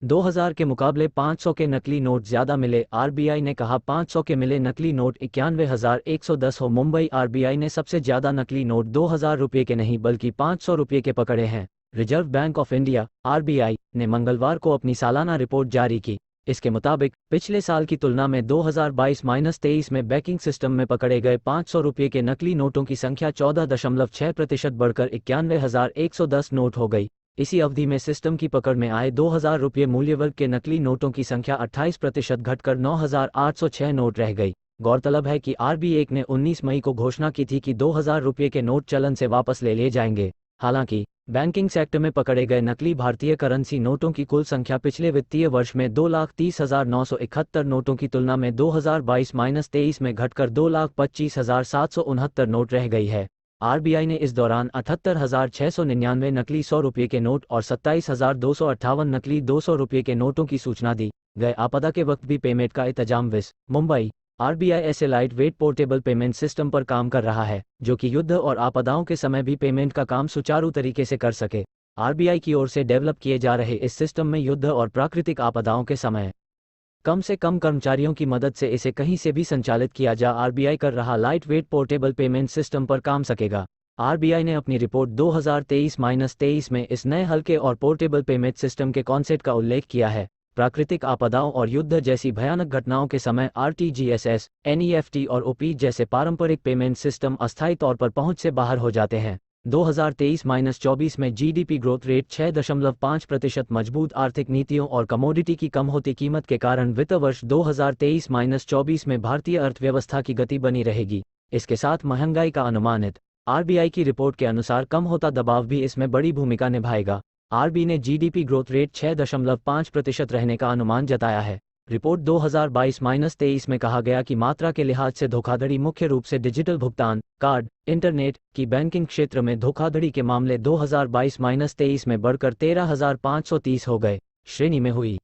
2000 के मुकाबले 500 के नकली नोट ज्यादा मिले। आरबीआई ने कहा 500 के मिले नकली नोट 91,110 हो। मुंबई आरबीआई ने सबसे ज्यादा नकली नोट 2000 रुपये के नहीं बल्कि 500 रुपये के पकड़े हैं। Reserve bank of India RBI ने मंगलवार को अपनी सालाना रिपोर्ट जारी की। इसके मुताबिक पिछले साल की तुलना में 2022-23 में बैंकिंग सिस्टम में पकड़े गए 500 रुपये के नकली नोटों की संख्या 14.6% बढ़कर 91,110 नोट हो गई। इसी अवधि में सिस्टम की पकड़ में आए 2000 रुपये मूल्य वर्ग के नकली नोटों की संख्या 28% घटकर 9,806 नोट रह गई। गौरतलब है कि आरबीआई ने 19 मई को घोषणा की थी कि 2000 रुपये के नोट चलन से वापस ले लिए जाएंगे। हालांकि बैंकिंग सेक्टर में पकड़े गए नकली भारतीय करेंसी नोटों की कुल संख्या पिछले वित्तीय वर्ष में 2,30,971 नोटों की तुलना में 2022-23 में घटकर 2,25,769 नोट रह गई है। आरबीआई ने इस दौरान 78,699 नकली 100 रुपये के नोट और 27,258 नकली 200 रुपये के नोटों की सूचना दी। गए आपदा के वक्त भी पेमेंट का इंतजाम मुंबई आरबीआई ऐसे light weight portable payment system पर काम कर रहा है जो कि युद्ध और आपदाओं के समय भी पेमेंट का काम सुचारू तरीके से कर सके। आरबीआई की ओर से डेवलप किए जा रहे इस सिस्टम में युद्ध और प्राकृतिक आपदाओं के समय कम से कम कर्मचारियों की मदद से इसे कहीं से भी संचालित किया जा आरबीआई कर रहा light weight portable payment system पर काम सकेगा। आरबीआई ने अपनी रिपोर्ट 2023-23 में इस नए हल्के और पोर्टेबल पेमेंट सिस्टम के कॉन्सेप्ट का उल्लेख किया है। प्राकृतिक आपदाओं और युद्ध जैसी भयानक घटनाओं के समय आरटीजीएस, एनईएफटी और ओपी जैसे पारंपरिक पेमेंट सिस्टम अस्थायी तौर पर पहुंच से बाहर हो जाते हैं। 2023-24 में जीडीपी ग्रोथ रेट 6.5%। मजबूत आर्थिक नीतियों और कमोडिटी की कम होती कीमत के कारण वित्त वर्ष 2023-24 में भारतीय अर्थव्यवस्था की गति बनी रहेगी। इसके साथ महंगाई का अनुमानित आरबीआई की रिपोर्ट के अनुसार कम होता दबाव भी इसमें बड़ी भूमिका निभाएगा। आरबीआई ने जीडीपी ग्रोथ रेट 6.5% रहने का अनुमान जताया है। रिपोर्ट 2022-23 में कहा गया कि मात्रा के लिहाज से धोखाधड़ी मुख्य रूप से डिजिटल भुगतान, कार्ड, इंटरनेट की बैंकिंग क्षेत्र में धोखाधड़ी के मामले 2022-23 में बढ़कर 13,530 हो गए श्रेणी में हुई।